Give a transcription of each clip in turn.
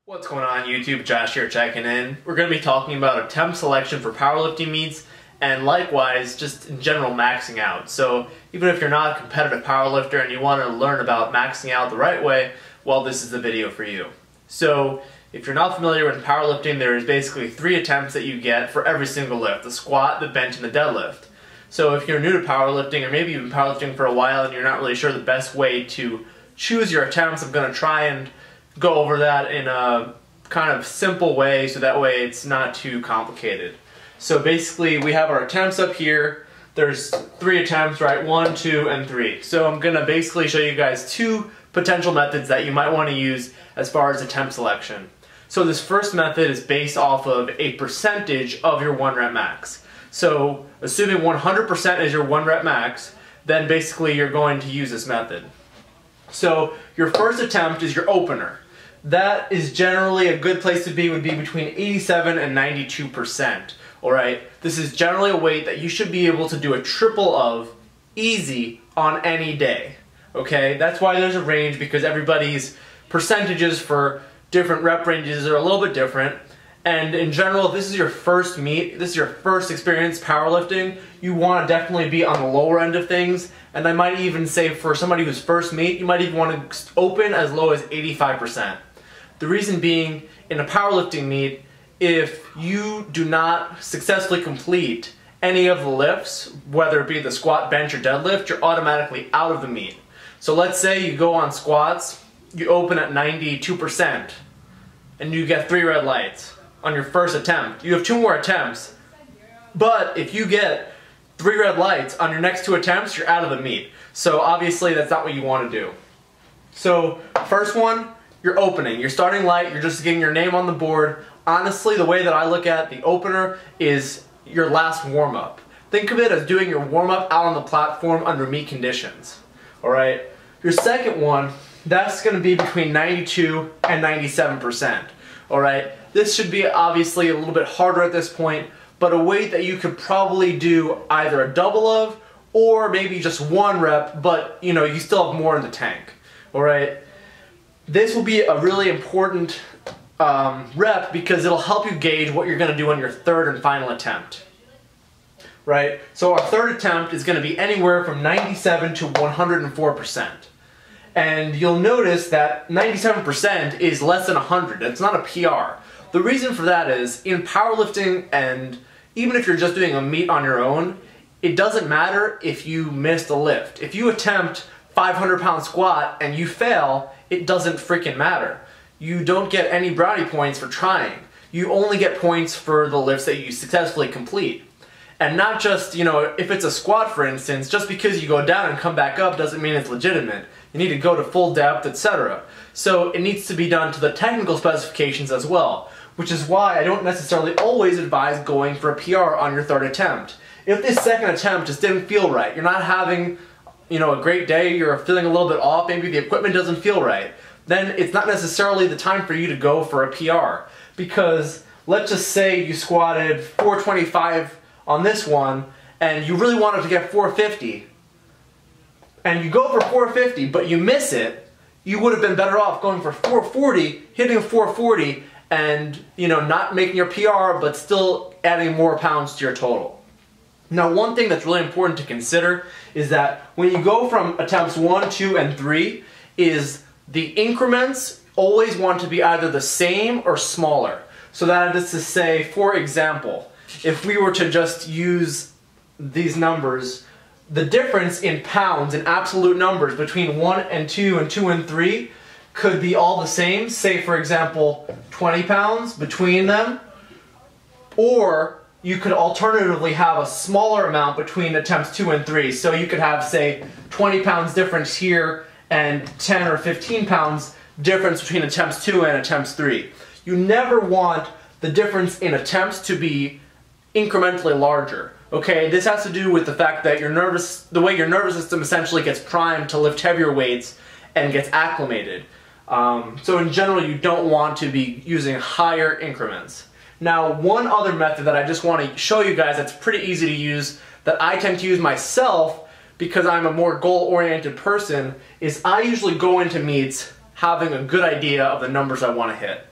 What's going on YouTube? Josh here checking in. We're going to be talking about attempt selection for powerlifting meets and likewise just in general maxing out. So even if you're not a competitive powerlifter and you want to learn about maxing out the right way, well, this is the video for you. So if you're not familiar with powerlifting, there is basically 3 attempts that you get for every single lift: the squat, the bench, and the deadlift. So if you're new to powerlifting, or maybe you've been powerlifting for a while and you're not really sure the best way to choose your attempts, I'm going to try and go over that in a kind of simple way so that way it's not too complicated. So basically we have our attempts up here. There's 3 attempts, right? 1, 2, and 3. So I'm going to basically show you guys 2 potential methods that you might want to use as far as attempt selection. So this first method is based off of a percentage of your 1 rep max. So assuming 100% is your 1 rep max, then basically you're going to use this method. So your first attempt is your opener. That is generally a good place to be, would be between 87 and 92%. Alright, this is generally a weight that you should be able to do a triple of easy on any day. Okay, that's why there's a range, because everybody's percentages for different rep ranges are a little bit different. And in general, if this is your first meet, this is your first experience powerlifting, you want to definitely be on the lower end of things. And I might even say for somebody who's first meet, you might even want to open as low as 85%. The reason being, in a powerlifting meet, if you do not successfully complete any of the lifts, whether it be the squat, bench, or deadlift, you're automatically out of the meet. So let's say you go on squats, you open at 92%, and you get 3 red lights on your first attempt. You have 2 more attempts, but if you get 3 red lights on your next 2 attempts, you're out of the meet. So obviously that's not what you want to do. So first one, you're opening. You're starting light, you're just getting your name on the board. Honestly, the way that I look at the opener is your last warm-up. Think of it as doing your warm-up out on the platform under meet conditions. Alright? Your second one, that's going to be between 92 and 97%. Alright? This should be obviously a little bit harder at this point, but a weight that you could probably do either a double of or maybe just 1 rep, but you know, you still have more in the tank. Alright? This will be a really important rep because it'll help you gauge what you're going to do on your third and final attempt. Right? So our third attempt is going to be anywhere from 97 to 104%. And you'll notice that 97% is less than 100. It's not a PR. The reason for that is, in powerlifting, and even if you're just doing a meet on your own, it doesn't matter if you missed a lift. If you attempt 500-pound squat and you fail, it doesn't freaking matter. You don't get any brownie points for trying. You only get points for the lifts that you successfully complete. And not just, you know, if it's a squat, for instance, just because you go down and come back up doesn't mean it's legitimate. You need to go to full depth, etc. So it needs to be done to the technical specifications as well, which is why I don't necessarily always advise going for a PR on your third attempt. If this second attempt just didn't feel right, you're not having, you know, a great day, you're feeling a little bit off, maybe the equipment doesn't feel right, then it's not necessarily the time for you to go for a PR. Because let's just say you squatted 425 on this one and you really wanted to get 450, and you go for 450 but you miss it, you would have been better off going for 440, hitting 440, and you know, not making your PR but still adding more pounds to your total. Now, one thing that's really important to consider is that when you go from attempts 1, 2, and 3, is the increments always want to be either the same or smaller. So that is to say, for example, if we were to just use these numbers, the difference in pounds, in absolute numbers, between 1 and 2 and 2 and 3 could be all the same. Say, for example, 20 pounds between them. Or you could alternatively have a smaller amount between attempts 2 and 3. So you could have, say, 20 pounds difference here and 10 or 15 pounds difference between attempts 2 and attempts 3. You never want the difference in attempts to be incrementally larger. Okay, this has to do with the fact that the way your nervous system essentially gets primed to lift heavier weights and gets acclimated. So in general, you don't want to be using higher increments. Now, one other method that I just want to show you guys that's pretty easy to use, that I tend to use myself because I'm a more goal-oriented person, is I usually go into meets having a good idea of the numbers I want to hit.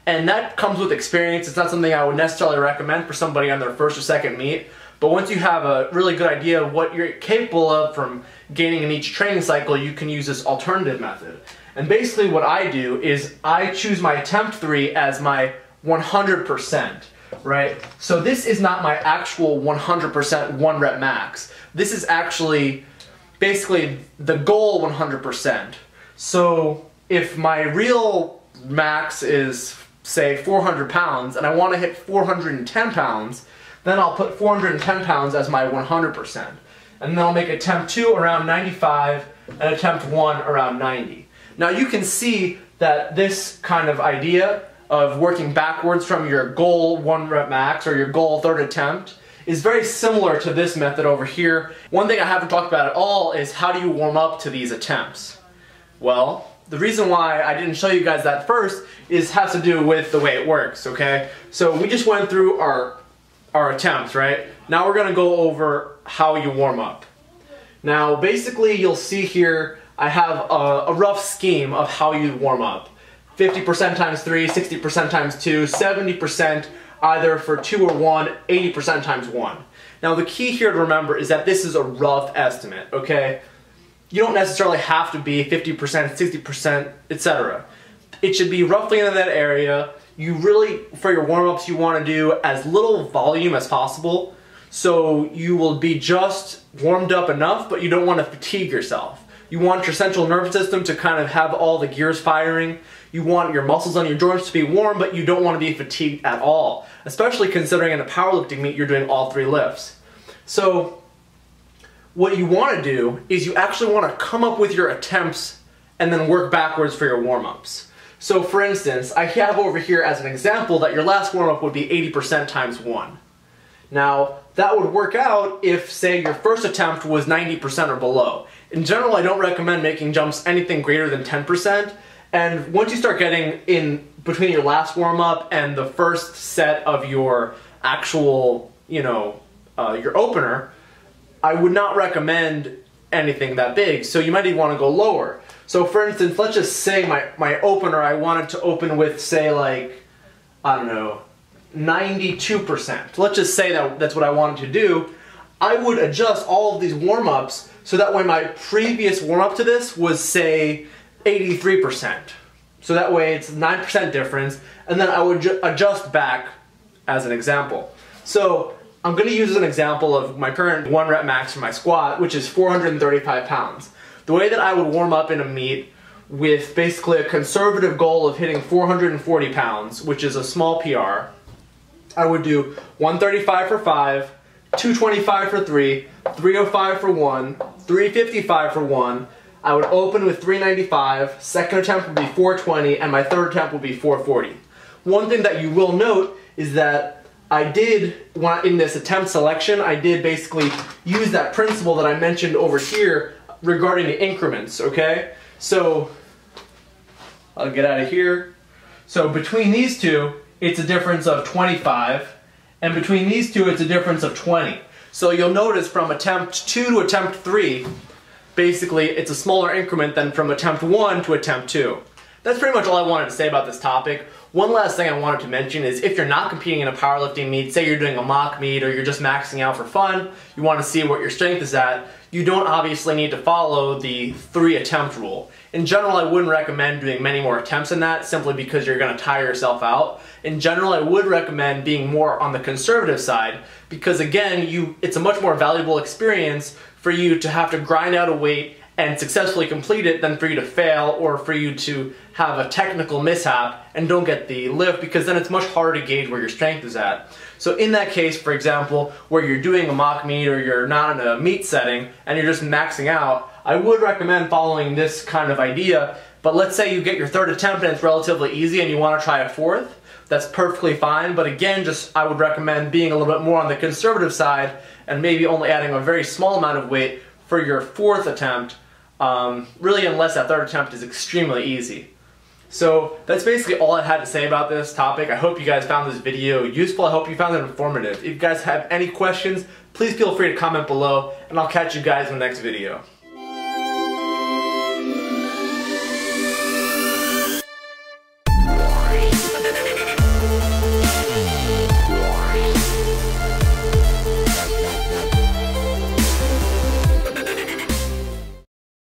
And that comes with experience. It's not something I would necessarily recommend for somebody on their first or second meet. But once you have a really good idea of what you're capable of from gaining in each training cycle, you can use this alternative method. And basically what I do is I choose my attempt 3 as my 100%, right? So this is not my actual 100% 1 rep max. This is actually basically the goal 100%. So if my real max is, say, 400 pounds and I want to hit 410 pounds, then I'll put 410 pounds as my 100%. And then I'll make attempt 2 around 95 and attempt 1 around 90. Now you can see that this kind of idea of working backwards from your goal 1 rep max or your goal 3rd attempt is very similar to this method over here. One thing I haven't talked about at all is how do you warm up to these attempts? Well, the reason why I didn't show you guys that first has to do with the way it works, okay? So we just went through our attempts, right? Now we're gonna go over how you warm up. Now basically you'll see here I have a rough scheme of how you warm up. 50% times 3, 60% times 2, 70% either for 2 or 1, 80% times 1. Now the key here to remember is that this is a rough estimate, okay? You don't necessarily have to be 50%, 60%, etc. It should be roughly in that area. You really, for your warm-ups, you want to do as little volume as possible, so you will be just warmed up enough, but you don't want to fatigue yourself. You want your central nervous system to kind of have all the gears firing. You want your muscles on your joints to be warm, but you don't want to be fatigued at all, especially considering in a powerlifting meet you're doing all 3 lifts. So what you want to do is you actually want to come up with your attempts and then work backwards for your warm-ups. So for instance, I have over here as an example that your last warm-up would be 80% times 1. Now, that would work out if, say, your first attempt was 90% or below. In general, I don't recommend making jumps anything greater than 10%, and once you start getting in between your last warm-up and the first set of your actual, your opener, I would not recommend anything that big, so you might even want to go lower. So for instance, let's just say my opener, I wanted to open with, say, like, I don't know, 92%. Let's just say that's what I wanted to do. I would adjust all of these warm-ups so that way my previous warm-up to this was, say, 83%. So that way it's 9% difference, and then I would adjust back as an example. So I'm going to use an example of my current 1 rep max for my squat, which is 435 pounds. The way that I would warm up in a meet with basically a conservative goal of hitting 440 pounds, which is a small PR, I would do 135 for 5, 225 for 3, 305 for 1, 355 for 1. I would open with 395, second attempt would be 420, and my third attempt would be 440. One thing that you will note is that I did, in this attempt selection, I did basically use that principle that I mentioned over here regarding the increments, okay? So, I'll get out of here. So between these two, it's a difference of 25, and between these two, it's a difference of 20. So you'll notice from attempt 2 to attempt 3, basically it's a smaller increment than from attempt 1 to attempt 2. That's pretty much all I wanted to say about this topic. One last thing I wanted to mention is if you're not competing in a powerlifting meet, say you're doing a mock meet or you're just maxing out for fun, you want to see what your strength is at, you don't obviously need to follow the 3 attempt rule. In general, I wouldn't recommend doing many more attempts than that simply because you're going to tire yourself out. In general, I would recommend being more on the conservative side because again, it's a much more valuable experience for you to have to grind out a weight and successfully complete it than for you to fail or for you to have a technical mishap and don't get the lift, because then it's much harder to gauge where your strength is at. So in that case, for example, where you're doing a mock meet or you're not in a meet setting and you're just maxing out, I would recommend following this kind of idea. But let's say you get your 3rd attempt and it's relatively easy and you want to try a 4th, that's perfectly fine. But again, I would recommend being a little bit more on the conservative side and maybe only adding a very small amount of weight for your 4th attempt, really unless that 3rd attempt is extremely easy. So that's basically all I had to say about this topic. I hope you guys found this video useful. I hope you found it informative. If you guys have any questions, please feel free to comment below, and I'll catch you guys in the next video.